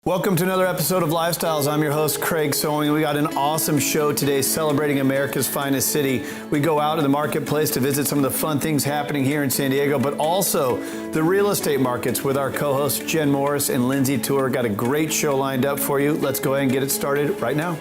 Welcome to another episode of Lifestyles. I'm your host, Craig Sewing. We got an awesome show today celebrating America's finest city. We go out in the marketplace to visit some of the fun things happening here in San Diego, but also the real estate markets with our co-hosts Jen Morris and Lindsay Tour. Got a great show lined up for you. Let's go ahead and get it started right now.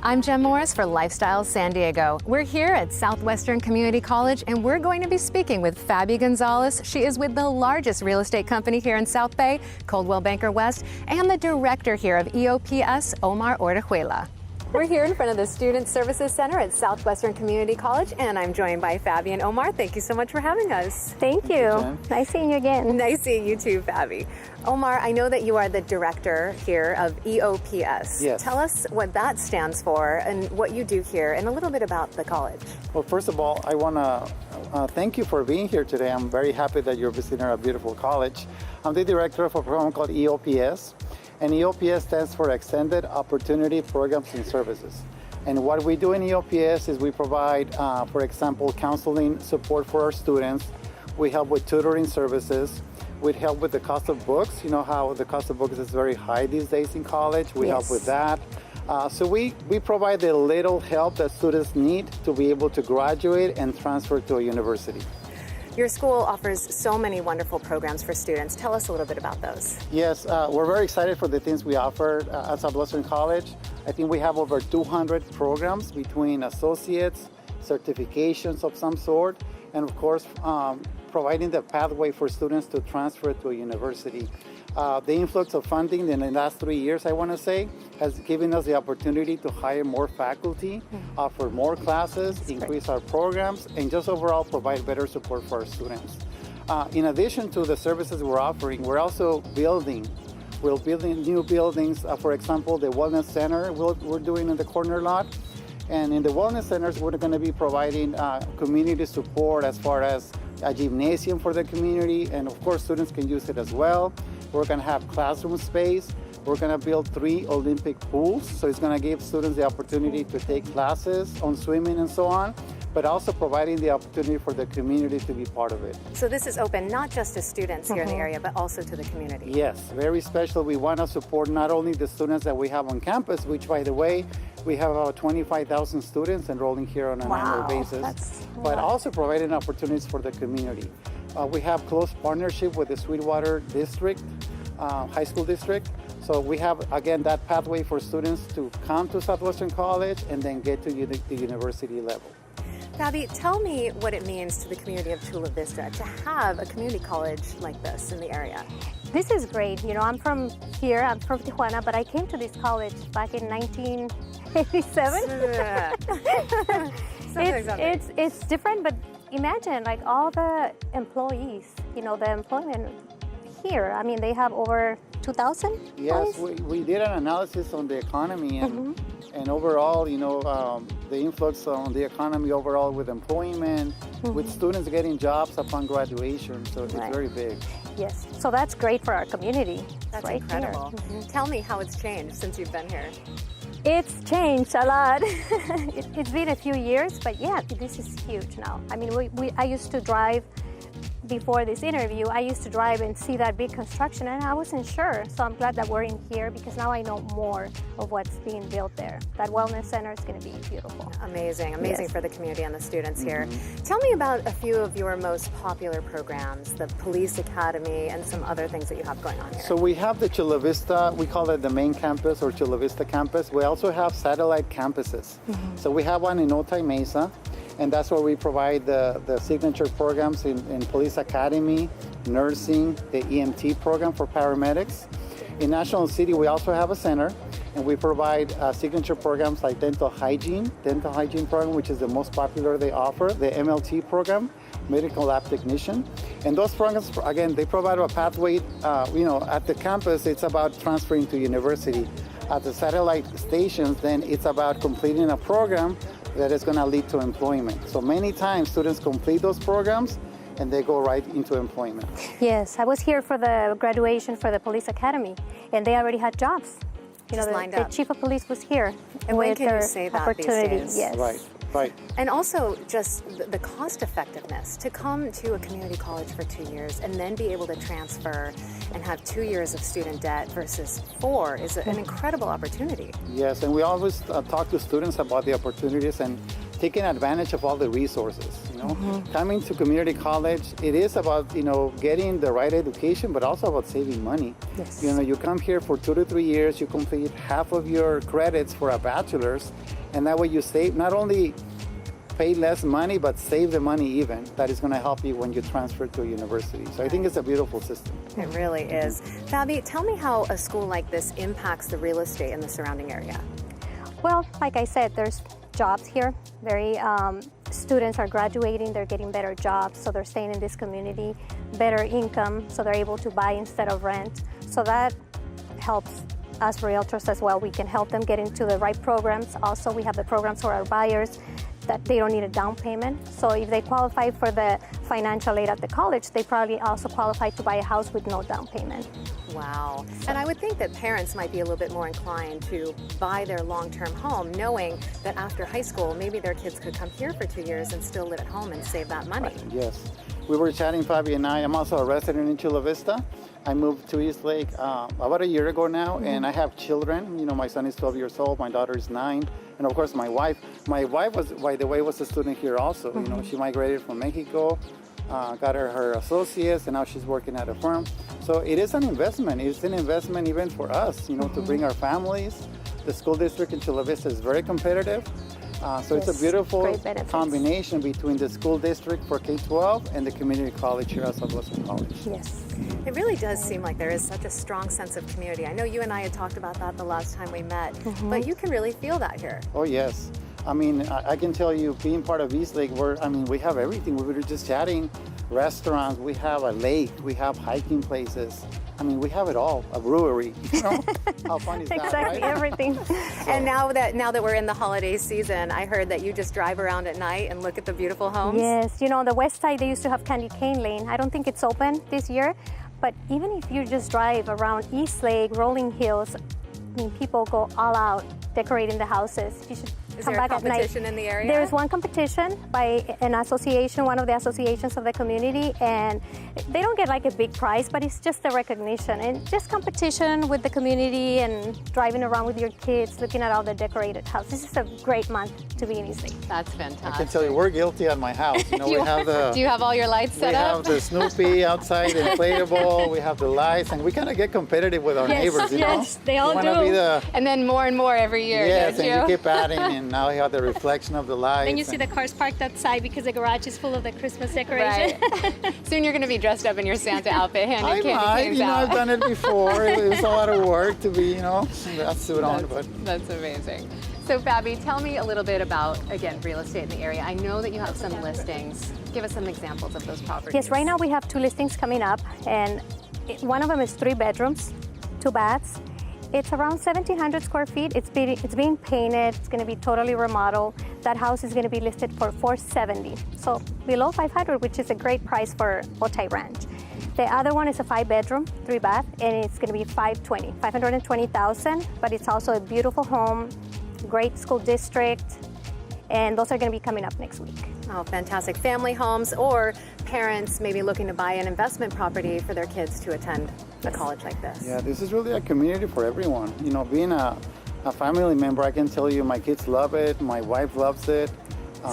I'm Jen Morris for Lifestyles San Diego. We're here at Southwestern Community College and we're going to be speaking with Fabi Gonzalez. She is with the largest real estate company here in South Bay, Coldwell Banker West, and the director here of EOPS, Omar Orejuela. We're here in front of the Student Services Center at Southwestern Community College, and I'm joined by Fabi and Omar. Thank you so much for having us. Thank you. Nice seeing you again. Nice seeing you too, Fabi. Omar, I know that you are the director here of EOPS. Yes. Tell us what that stands for and what you do here and a little bit about the college. Well, first of all, I want to thank you for being here today. I'm very happy that you're visiting our beautiful college. I'm the director of a program called EOPS. And EOPS stands for Extended Opportunity Programs and Services. And what we do in EOPS is we provide, for example, counseling support for our students. We help with tutoring services. We help with the cost of books. You know how the cost of books is very high these days in college. We help with that. So we provide the little help that students need to be able to graduate and transfer to a university. Your school offers so many wonderful programs for students. Tell us a little bit about those. Yes, we're very excited for the things we offer at Southwestern College. I think we have over 200 programs between associates, certifications of some sort, and of course, providing the pathway for students to transfer to a university. The influx of funding in the last 3 years, I want to say, has given us the opportunity to hire more faculty, offer more classes, increase our programs, and just overall provide better support for our students. In addition to the services we're offering, we're also building. We're building new buildings. For example, the Wellness Center we're doing in the corner lot. And in the Wellness Centers, we're going to be providing community support as far as a gymnasium for the community. And of course, students can use it as well. We're going to have classroom space. We're going to build 3 Olympic pools. So it's going to give students the opportunity to take classes on swimming and so on, but also providing the opportunity for the community to be part of it. So this is open not just to students here in the area, but also to the community. Yes, very special. We want to support not only the students that we have on campus, which by the way, we have about 25,000 students enrolling here on an annual basis, but also providing opportunities for the community. We have close partnership with the Sweetwater District, High School District. So we have, again, that pathway for students to come to Southwestern College and then get to the university level. Fabi, tell me what it means to the community of Chula Vista to have a community college like this in the area. This is great. You know, I'm from here, I'm from Tijuana, but I came to this college back in 1987. It's different, but imagine like all the employees, you know, the employment here. I mean, they have over 2,000? Yes, we did an analysis on the economy and overall, you know, the influx on the economy overall with employment, with students getting jobs upon graduation, so it's very big. Yes, so that's great for our community. That's right, incredible. Tell me how it's changed since you've been here. It's changed a lot. It's been a few years, but yeah, this is huge now. I mean, I used to drive. Before this interview, I used to drive and see that big construction and I wasn't sure. So I'm glad that we're in here because now I know more of what's being built there. That wellness center is going to be beautiful. Amazing for the community and the students here. Tell me about a few of your most popular programs, the Police Academy and some other things that you have going on here. So we have the Chula Vista, we call it the main campus or Chula Vista campus. We also have satellite campuses. So we have one in Otay Mesa. And that's where we provide the signature programs in Police Academy, nursing, the EMT program for paramedics. In National City, we also have a center, And we provide signature programs like dental hygiene program, which is the most popular they offer, the MLT program, medical lab technician. And those programs, again, they provide a pathway, at the campus, it's about transferring to university. At the satellite stations, then it's about completing a program that is going to lead to employment. So many times students complete those programs and they go right into employment. Yes, I was here for the graduation for the police academy, and they already had jobs. Just lined up. The chief of police was here. And when can you say that these days? Yes. Right. And also just the cost effectiveness to come to a community college for 2 years and then be able to transfer and have 2 years of student debt versus 4 is an incredible opportunity. Yes, and we always talk to students about the opportunities and taking advantage of all the resources. Coming to community college, it is about getting the right education, but also about saving money. Yes. You come here for 2 to 3 years, you complete half of your credits for a bachelor's, and that way you save, not only pay less money, but save the money even. That is going to help you when you transfer to a university. So I think it's a beautiful system. It really is. Fabi, tell me how a school like this impacts the real estate in the surrounding area. Well, like I said, there's jobs here. Students are graduating, they're getting better jobs, so they're staying in this community, better income, so they're able to buy instead of rent. So that helps us realtors as well. We can help them get into the right programs. Also, we have the programs for our buyers that they don't need a down payment. So if they qualify for the financial aid at the college, they probably also qualify to buy a house with no down payment. Wow. And I would think that parents might be a little bit more inclined to buy their long-term home, knowing that after high school, maybe their kids could come here for 2 years and still live at home and save that money. Right. Yes. We were chatting, Fabi and I. I'm also a resident in Chula Vista. I moved to East Lake about a year ago now, and I have children. My son is 12 years old, my daughter is 9, and of course my wife. My wife was, by the way, was a student here also. She migrated from Mexico, got her associates, and now she's working at a firm. So it is an investment. It's an investment even for us, to bring our families. The school district in Chula Vista is very competitive. So it's a beautiful combination between the school district for K-12 and the community college here at Southwestern College. Yes. It really does seem like there is such a strong sense of community. I know you and I had talked about that the last time we met, but you can really feel that here. Oh, yes. I mean, I can tell you, being part of East Lake, we have everything. We were just chatting, restaurants, we have a lake, we have hiking places. We have it all, a brewery, How fun is that, Exactly, right? everything. And now that we're in the holiday season, I heard that you just drive around at night and look at the beautiful homes. Yes, on the west side, they used to have Candy Cane Lane. I don't think it's open this year, but even if you just drive around East Lake, Rolling Hills, people go all out decorating the houses. You should Is come there a back at night. competition in the area? There is one competition by an association, one of the associations of the community, and they don't get like a big prize, but it's just a recognition and just competition with the community and driving around with your kids, looking at all the decorated houses. This is a great month to be in East Lake. That's fantastic. I can tell you, we're guilty at my house. We have the. Do you have all your lights set We up? have the Snoopy outside, inflatable. We have the lights, and we kind of get competitive with our neighbors. Yes, they all we wanna do. Be the, And then more and more every year, yes, don't and you keep adding, and now you have the reflection of the lights. Then you see the cars parked outside because the garage is full of the Christmas decoration. Right. Soon you're going to be dressed up in your Santa outfit, handing I candy might, canes out. I've done it before. It was a lot of work to be, that suit on, but. That's amazing. So Fabi, tell me a little bit about, again, real estate in the area. I know that you have some listings. Give us some examples of those properties. Yes, right now we have 2 listings coming up, and one of them is 3 bedrooms, 2 baths. It's around 1,700 square feet. It's being painted. It's going to be totally remodeled. That house is going to be listed for $470, so below $500, which is a great price for Otay Ranch. The other one is a 5-bedroom, 3-bath, and it's going to be $520,000. But it's also a beautiful home, great school district, and those are going to be coming up next week. Oh, fantastic. Family homes or parents maybe looking to buy an investment property for their kids to attend a college like this. Yeah, this is really a community for everyone. Being a family member, I can tell you my kids love it, my wife loves it,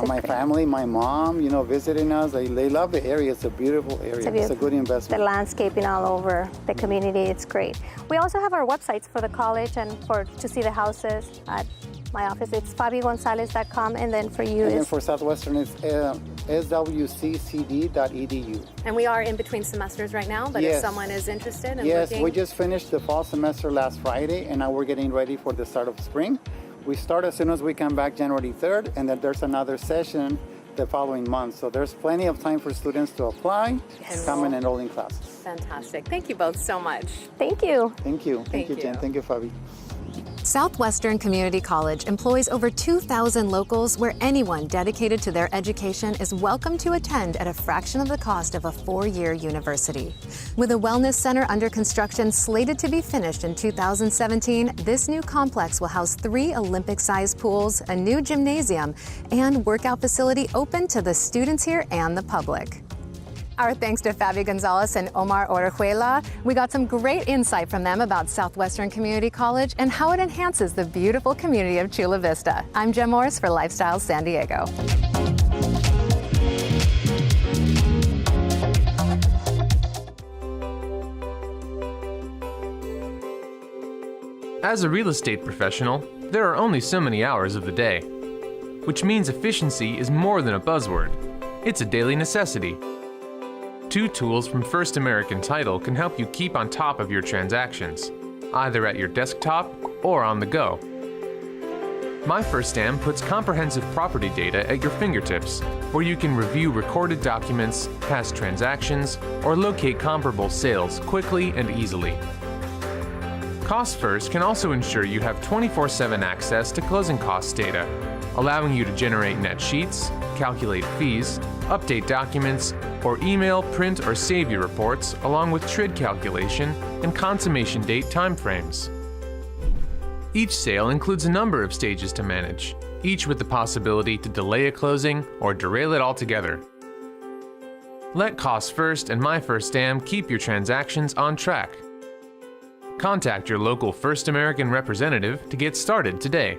my family, my mom, visiting us, they love the area. It's a beautiful area. It's a good investment. The landscaping all over the community, it's great. We also have our websites for the college and to see the houses at my office. It's FabiGonzalez.com, and then for you and then is for Southwestern, it's swccd.edu. And we are in between semesters right now, but if Yes. someone is interested in Yes, looking... we just finished the fall semester last Friday, and now we're getting ready for the start of spring. We start as soon as we come back January 3rd, and then there's another session the following month. So there's plenty of time for students to apply, come and enroll in classes. Fantastic. Thank you both so much. Thank you. Thank you. Thank you, Jen. you. Thank you, Fabi. Southwestern Community College employs over 2,000 locals where anyone dedicated to their education is welcome to attend at a fraction of the cost of a 4-year university. With a wellness center under construction slated to be finished in 2017, this new complex will house 3 Olympic-sized pools, a new gymnasium, and workout facility open to the students here and the public. Our thanks to Fabi Gonzalez and Omar Orejuela. We got some great insight from them about Southwestern Community College and how it enhances the beautiful community of Chula Vista. I'm Jem Morris for Lifestyle San Diego. As a real estate professional, there are only so many hours of the day, which means efficiency is more than a buzzword. It's a daily necessity. 2 tools from First American Title can help you keep on top of your transactions, either at your desktop or on the go. My First Am puts comprehensive property data at your fingertips, where you can review recorded documents, past transactions, or locate comparable sales quickly and easily. Cost First can also ensure you have 24/7 access to closing costs data, allowing you to generate net sheets, calculate fees, update documents, or email, print, or save your reports, along with TRID calculation and consummation date timeframes. Each sale includes a number of stages to manage, each with the possibility to delay a closing or derail it altogether. Let Cost First and My First Am keep your transactions on track. Contact your local First American representative to get started today.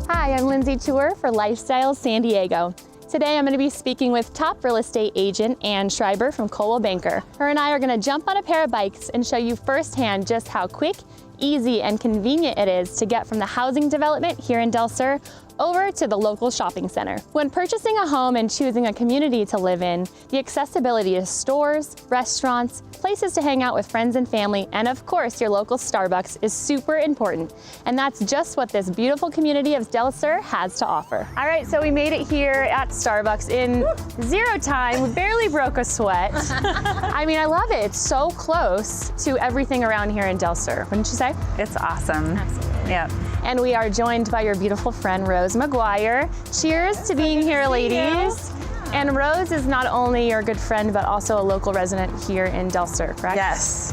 Hi, I'm Lindsay Tour for Lifestyle San Diego. Today I'm going to be speaking with top real estate agent Ann Schreiber from Coldwell Banker. Her and I are going to jump on a pair of bikes and show you firsthand just how quick, easy, and convenient it is to get from the housing development here in Del Sur over to the local shopping center. When purchasing a home and choosing a community to live in, the accessibility to stores, restaurants, places to hang out with friends and family, and of course your local Starbucks is super important. And that's just what this beautiful community of Del Sur has to offer. All right, so we made it here at Starbucks in 0 time. We barely broke a sweat. I mean, I love it. It's so close to everything around here in Del Sur, wouldn't you say? It's awesome. Absolutely. Yeah. And we are joined by your beautiful friend, Rose McGuire. Cheers to being here, ladies. And Rose is not only your good friend, but also a local resident here in Del Sur, correct? Yes.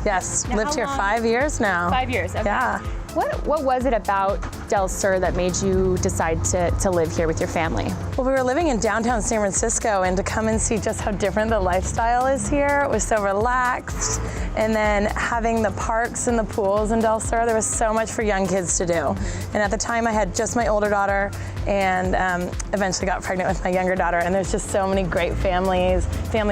Lived here 5 years now. 5 years, okay. Yeah. What was it about Del Sur that made you decide to live here with your family? Well, we were living in downtown San Francisco, and to come and see just how different the lifestyle is here, it was so relaxed. And then having the parks and the pools in Del Sur, there was so much for young kids to do. And at the time I had just my older daughter and eventually got pregnant with my younger daughter, and there's just so many great families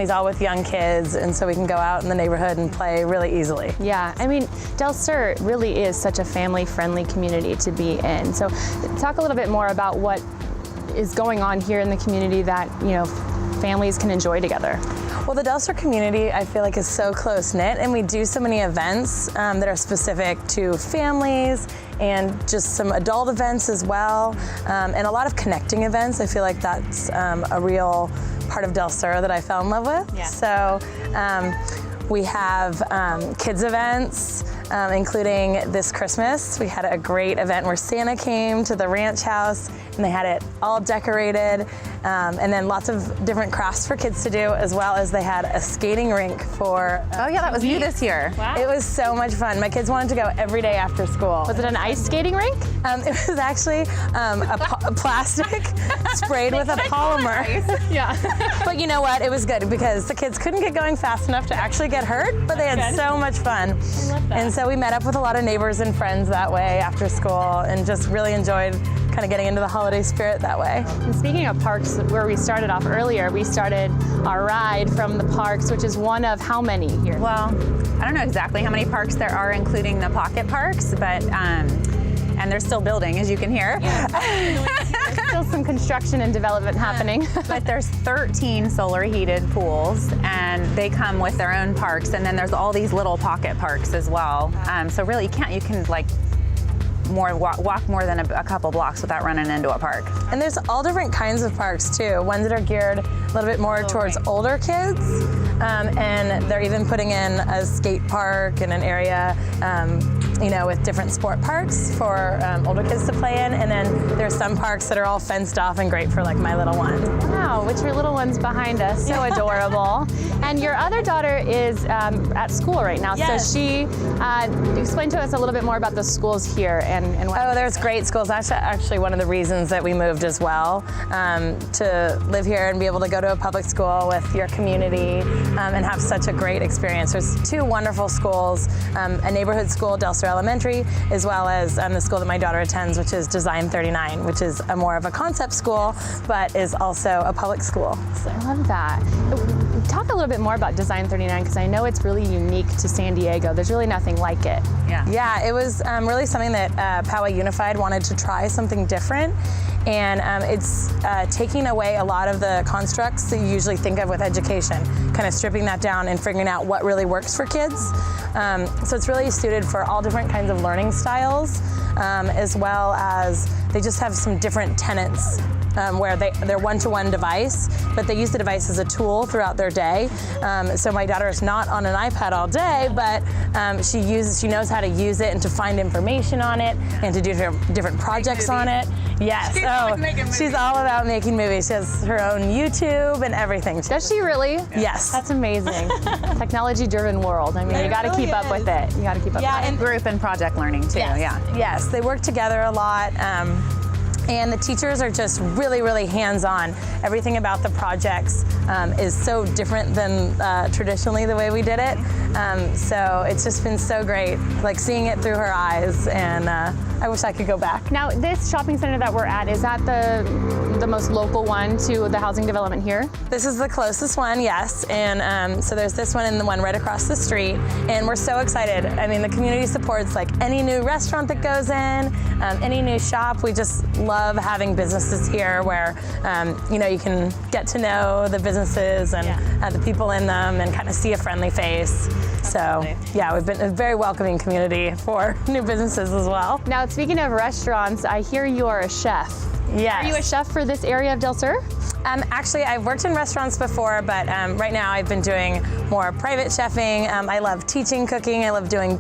all with young kids, and so we can go out in the neighborhood and play really easily. Yeah, I mean, Del Sur really is such a family-friendly community to be in. So talk a little bit more about what is going on here in the community that, you know, families can enjoy together. Well, the Del Sur community, I feel like, is so close-knit, and we do so many events that are specific to families and just some adult events as well, and a lot of connecting events. I feel like that's a real part of Del Sur that I fell in love with. Yeah. So we have kids events, including this Christmas. We had a great event where Santa came to the ranch house and they had it all decorated, and then lots of different crafts for kids to do, as well as they had a skating rink for... Oh yeah, that was new this year. Wow. It was so much fun. My kids wanted to go every day after school. Was it an ice skating rink? It was actually a plastic sprayed with a polymer. Yeah. But you know what? It was good because the kids couldn't get going fast enough to actually get hurt, but they had so much fun. I love that. And so we met up with a lot of neighbors and friends that way after school and just really enjoyed kind of getting into the holiday spirit that way. And speaking of parks, where we started off earlier, we started our ride from the parks, which is one of how many here? Well, I don't know exactly how many parks there are, including the pocket parks, but and they're still building, as you can hear. There's still some construction and development happening. But there's 13 solar heated pools, and they come with their own parks, and then there's all these little pocket parks as well. So really you can like walk more than a couple blocks without running into a park. And there's all different kinds of parks too. Ones that are geared a little bit more towards older kids, and they're even putting in a skate park and an area, with different sport parks for older kids to play in. And then there's some parks that are all fenced off and great for like my little one. Wow, which your little one's behind us, so adorable. And your other daughter is at school right now, Yes. so she explained to us a little bit more about the schools here and what. Oh, there's great schools. That's actually one of the reasons that we moved as well, to live here and be able to go to a public school with your community and have such a great experience. There's two wonderful schools, a neighborhood school, Del Sur Elementary, as well as the school that my daughter attends, which is Design 39, which is more of a concept school, but is also a public school. So. I love that. Talk a little bit more about Design 39, because I know it's really unique to San Diego. There's really nothing like it. Yeah, it was really something that Poway Unified wanted to try something different. And it's taking away a lot of the constructs that you usually think of with education, kind of stripping that down and figuring out what really works for kids. So it's really suited for all different kinds of learning styles, as well as they just have some different tenets. Where they're one-to-one device, but they use the device as a tool throughout their day. So my daughter is not on an iPad all day, but she knows how to use it and to find information on it and to do different projects on it. Yes, she's all about making movies. She has her own YouTube and everything. Does she really? Yes. That's amazing. Technology-driven world. I mean, you got to keep up with it. You got to keep up with it. And group and project learning too. Yes, they work together a lot. And the teachers are just really, really hands-on. Everything about the projects is so different than traditionally the way we did it. So it's just been so great, like seeing it through her eyes, and I wish I could go back. Now, this shopping center that we're at, is that the most local one to the housing development here? This is the closest one, yes. And so there's this one and the one right across the street. And we're so excited. I mean, the community supports like any new restaurant that goes in, any new shop. We just love having businesses here where, you can get to know the businesses and the people in them and kind of see a friendly face. So, yeah, we've been a very welcoming community for new businesses as well. Now, speaking of restaurants, I hear you are a chef. Yes. Are you a chef for this area of Del Sur? Actually, I've worked in restaurants before, but right now I've been doing more private chefing. I love teaching cooking. I love doing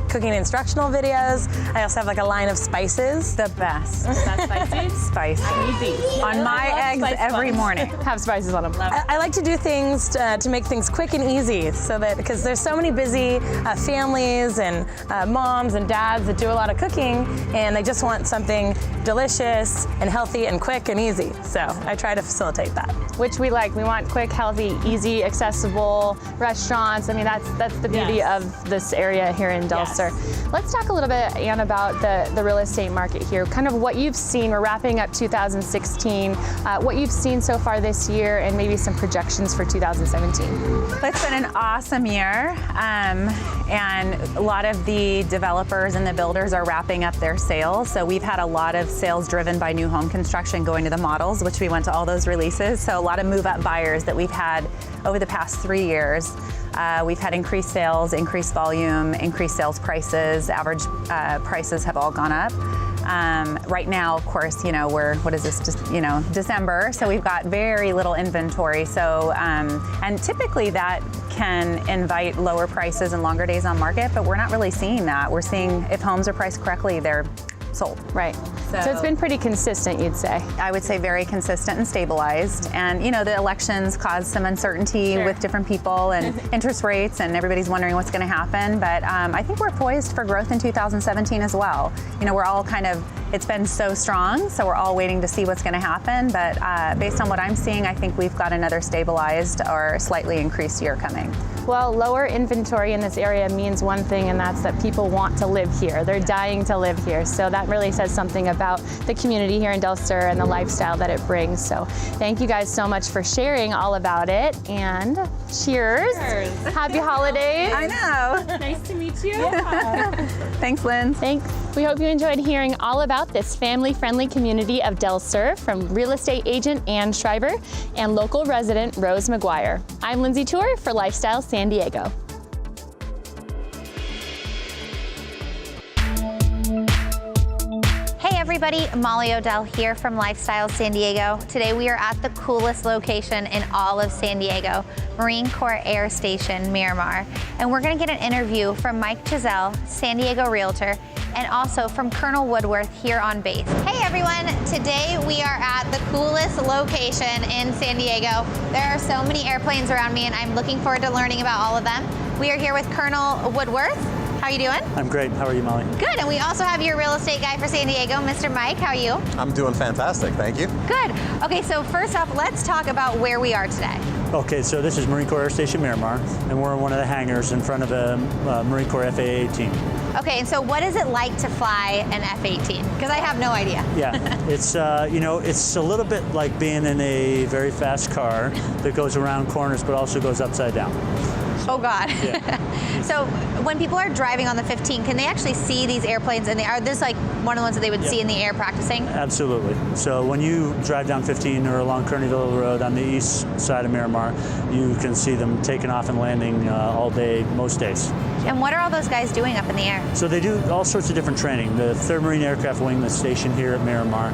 cooking instructional videos. I also have like a line of spices. The best. Is that spicy? Spicy. On my eggs every morning. Have spices on them. I like to do things to make things quick and easy, so that because there's so many busy families and moms and dads that do a lot of cooking, and they just want something delicious and healthy and quick and easy. So I try to facilitate that. Which we like. We want quick, healthy, easy, accessible restaurants. I mean, that's the beauty of this area here in Del Sur. Let's talk a little bit, Ann, about the real estate market here. Kind of what you've seen. We're wrapping up 2016. What you've seen so far this year, and maybe some projections for 2017. It's been an awesome year, and a lot of the developers and the builders are wrapping up their sales. So we've had a lot of sales driven by new home construction going to the models, which we went to all those releases. So a lot of move-up buyers that we've had over the past 3 years. We've had increased sales, increased volume, increased sales prices. Average prices have all gone up. Right now, of course, we're, December, so we've got very little inventory. So, and typically that can invite lower prices and longer days on market, but we're not really seeing that. We're seeing if homes are priced correctly, they're sold. Right. So it's been pretty consistent, you'd say. I would say very consistent and stabilized. And the elections caused some uncertainty with different people and interest rates, and everybody's wondering what's going to happen. But I think we're poised for growth in 2017 as well. We're all it's been so strong, so we're all waiting to see what's going to happen. But based on what I'm seeing, I think we've got another stabilized or slightly increased year coming. Well, lower inventory in this area means one thing, and that's that people want to live here. They're dying to live here. So that really says something about the community here in Del Sur and the lifestyle that it brings. So thank you guys so much for sharing all about it. And Cheers. Happy holidays. I know. Nice to meet you. Thanks, Lynn. Thanks. We hope you enjoyed hearing all about this family-friendly community of Del Sur from real estate agent Ann Schreiber and local resident Rose McGuire. I'm Lindsay Tour for Lifestyle San Diego. Hey everybody, Molly Odell here from Lifestyle San Diego. Today we are at the coolest location in all of San Diego, Marine Corps Air Station, Miramar. And we're gonna get an interview from Mike Giselle, San Diego Realtor, and also from Colonel Woodworth here on base. Hey everyone, today we are at the coolest location in San Diego. There are so many airplanes around me and I'm looking forward to learning about all of them. We are here with Colonel Woodworth. How are you doing? I'm great. How are you, Molly? Good, and we also have your real estate guy for San Diego, Mr. Mike. How are you? I'm doing fantastic, thank you. Good. Okay, so first off, let's talk about where we are today. Okay, so this is Marine Corps Air Station Miramar, and we're in one of the hangars in front of a Marine Corps FA-18. Okay, and so what is it like to fly an F-18? Because I have no idea. Yeah, it's you know, it's a little bit like being in a very fast car that goes around corners but also goes upside down. Oh God. Yeah. So when people are driving on the 15, can they actually see these airplanes? And are this like one of the ones that they would see in the air practicing? Absolutely. So when you drive down 15 or along Kearnyville Road on the east side of Miramar, you can see them taking off and landing all day, most days. And what are all those guys doing up in the air? So they do all sorts of different training. The 3rd Marine Aircraft Wing that's stationed here at Miramar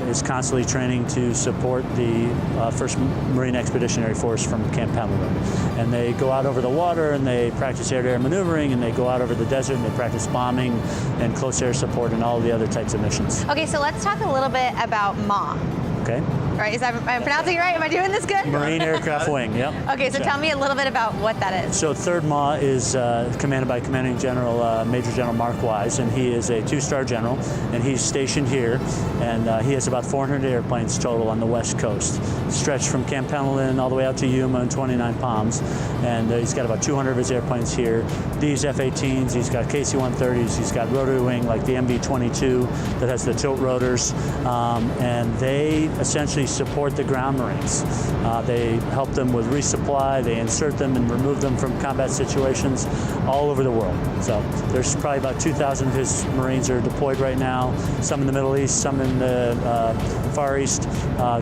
is constantly training to support the 1st Marine Expeditionary Force from Camp Pendleton. And they go out over the water and they practice air-to-air maneuvering, and they go out over the desert and they practice bombing and close air support and all the other types of missions. Okay, so let's talk a little bit about MA. Okay. All right, am I pronouncing it right? Am I doing this good? Marine Aircraft Wing, yep. Okay, so tell me a little bit about what that is. So 3rd MA is commanded by Commanding General, Major General Mark Wise, and he is a 2-star general, and he's stationed here, and he has about 400 airplanes total on the west coast, stretched from Camp Pendleton all the way out to Yuma and 29 Palms, and he's got about 200 of his airplanes here. These F-18s, he's got KC-130s, he's got rotary wing like the MV-22 that has the tilt rotors, and they essentially support the ground Marines. They help them with resupply, they insert them and remove them from combat situations all over the world. So there's probably about 2,000 of his Marines are deployed right now, some in the Middle East, some in the Far East,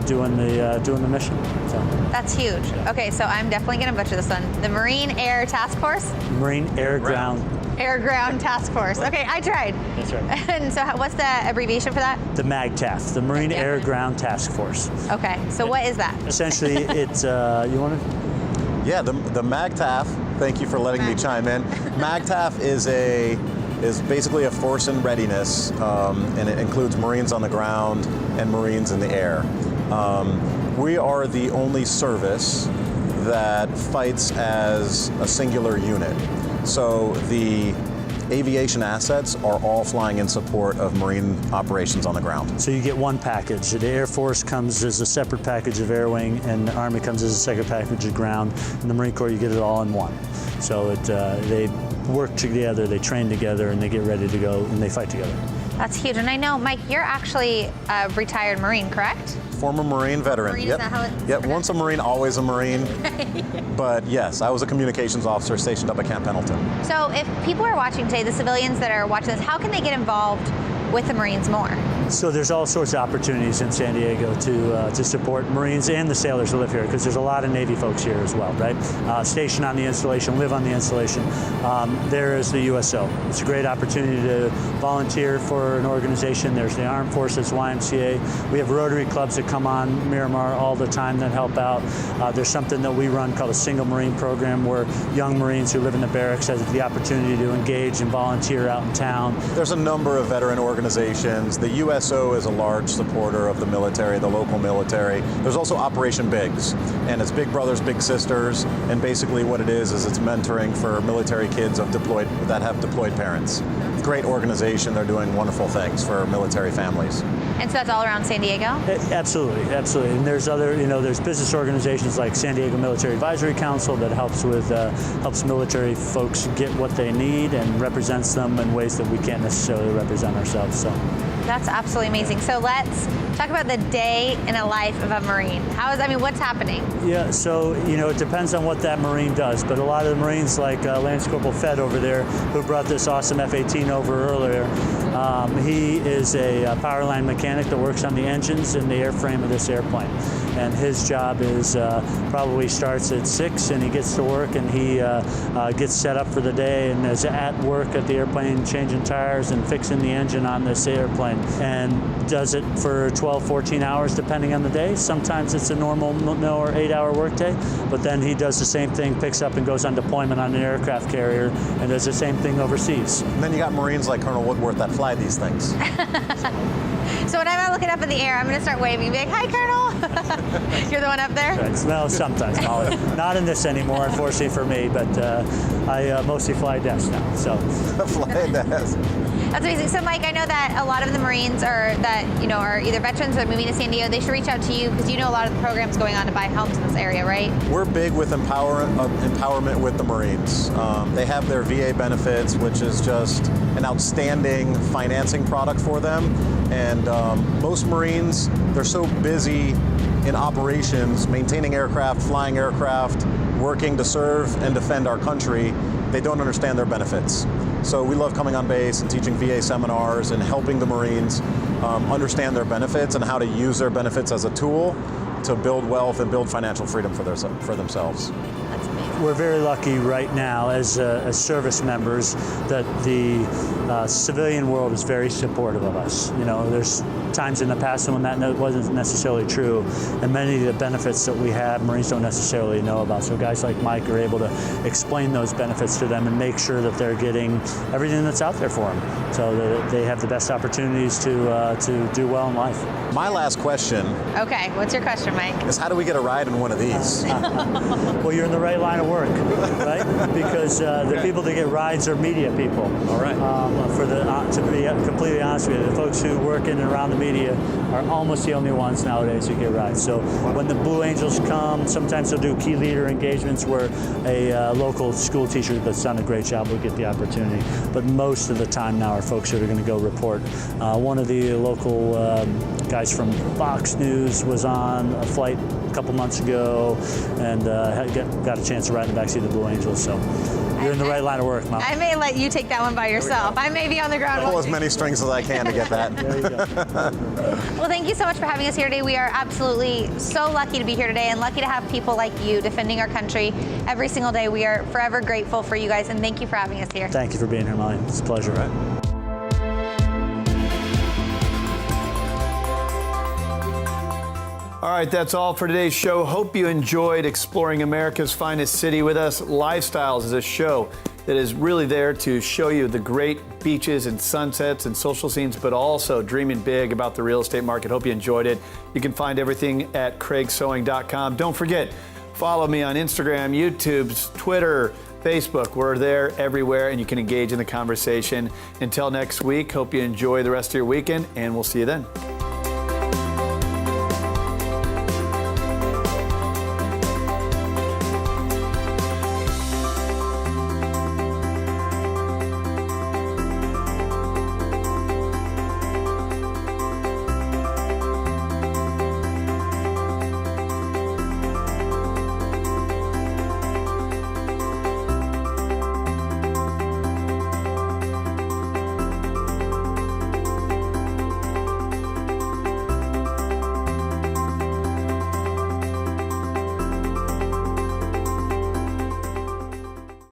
doing the mission. So. That's huge. Okay, so I'm definitely going to butcher this one. The Marine Air Task Force? Marine Air Ground. Air Ground Task Force. Okay, I tried. That's right. And so what's the abbreviation for that? The MAGTAF, the Marine Air Ground Task Force. Okay, so what is that? Essentially, it's, you want to? Yeah, the MAGTAF, thank you for letting me chime in. MAGTAF is basically a force in readiness, and it includes Marines on the ground and Marines in the air. We are the only service that fights as a singular unit. So the aviation assets are all flying in support of Marine operations on the ground. So you get one package. The Air Force comes as a separate package of air wing, and the Army comes as a second package of ground. In the Marine Corps, you get it all in one. So they work together, they train together, and they get ready to go, and they fight together. That's huge. And I know, Mike, you're actually a retired Marine, correct? Former Marine veteran. Marine, yep. Is that how it's Yep, once a Marine, always a Marine. But yes, I was a communications officer stationed up at Camp Pendleton. So if people are watching today, the civilians that are watching this, how can they get involved with the Marines more? So there's all sorts of opportunities in San Diego to support Marines and the sailors who live here, because there's a lot of Navy folks here as well, right? Stationed on the installation, live on the installation. There is the USO. It's a great opportunity to volunteer for an organization. There's the Armed Forces, YMCA. We have Rotary clubs that come on Miramar all the time that help out. There's something that we run called a Single Marine Program, where young Marines who live in the barracks have the opportunity to engage and volunteer out in town. There's a number of veteran organizations. The USO is a large supporter of the military, the local military. There's also Operation Bigs, and it's Big Brothers, Big Sisters, and basically what it is it's mentoring for military kids that have deployed parents. Great organization. They're doing wonderful things for military families. And so that's all around San Diego? Absolutely, absolutely. And there's other, there's business organizations like San Diego Military Advisory Council that helps military folks get what they need and represents them in ways that we can't necessarily represent ourselves. So that's absolutely amazing. So let's Talk about the day in a life of a Marine. What's happening? Yeah, so, it depends on what that Marine does, but a lot of the Marines, like Lance Corporal Fed over there, who brought this awesome F-18 over earlier, he is a power line mechanic that works on the engines and the airframe of this airplane. And his job is probably starts at 6 and he gets to work and he gets set up for the day and is at work at the airplane changing tires and fixing the engine on this airplane, and does it for 12, 14 hours depending on the day. Sometimes it's a normal 8-hour workday, but then he does the same thing, picks up and goes on deployment on an aircraft carrier and does the same thing overseas. And then you got Marines like Colonel Woodworth that fly these things. So when I'm looking up in the air, I'm going to start waving and be like, "Hi, Colonel." You're the one up there? Right. Well, sometimes, Molly. Not in this anymore, unfortunately for me, but I mostly fly desk now. So. Fly desk. That's amazing. So, Mike, I know that a lot of the Marines are either veterans or moving to San Diego. They should reach out to you because you know a lot of the programs going on to buy homes in this area, right? We're big with empowerment with the Marines. They have their VA benefits, which is just an outstanding financing product for them. And most Marines, they're so busy in operations, maintaining aircraft, flying aircraft, working to serve and defend our country, they don't understand their benefits. So we love coming on base and teaching VA seminars and helping the Marines understand their benefits and how to use their benefits as a tool to build wealth and build financial freedom for themselves. That's amazing. We're very lucky right now as service members that the civilian world is very supportive of us. There's times in the past when that wasn't necessarily true, and many of the benefits that we have, Marines don't necessarily know about. So guys like Mike are able to explain those benefits to them and make sure that they're getting everything that's out there for them, so that they have the best opportunities to do well in life. My last question. Okay, what's your question, Mike? Is how do we get a ride in one of these? Well, you're in the right line of work, right? Because the people that get rides are media people. All right. To be completely honest with you, the folks who work in and around the media are almost the only ones nowadays who get rides. So when the Blue Angels come, sometimes they'll do key leader engagements where a local school teacher that's done a great job will get the opportunity. But most of the time now are folks that are going to go report. One of the local guys from Fox News was on a flight a couple months ago and got a chance to ride in the backseat of the Blue Angels. So you're in the right line of work, Mom. I may let you take that one by yourself. I may be on the ground. Pull as many strings as I can to get that. There you go. Well, thank you so much for having us here today. We are absolutely so lucky to be here today and lucky to have people like you defending our country every single day. We are forever grateful for you guys, and thank you for having us here. Thank you for being here, Molly. It's a pleasure. All right. All right, that's all for today's show. Hope you enjoyed exploring America's finest city with us. Lifestyles is a show that is really there to show you the great beaches and sunsets and social scenes, but also dreaming big about the real estate market. Hope you enjoyed it. You can find everything at craigsewing.com. Don't forget, follow me on Instagram, YouTube, Twitter, Facebook. We're there everywhere, and you can engage in the conversation. Until next week, hope you enjoy the rest of your weekend, and we'll see you then.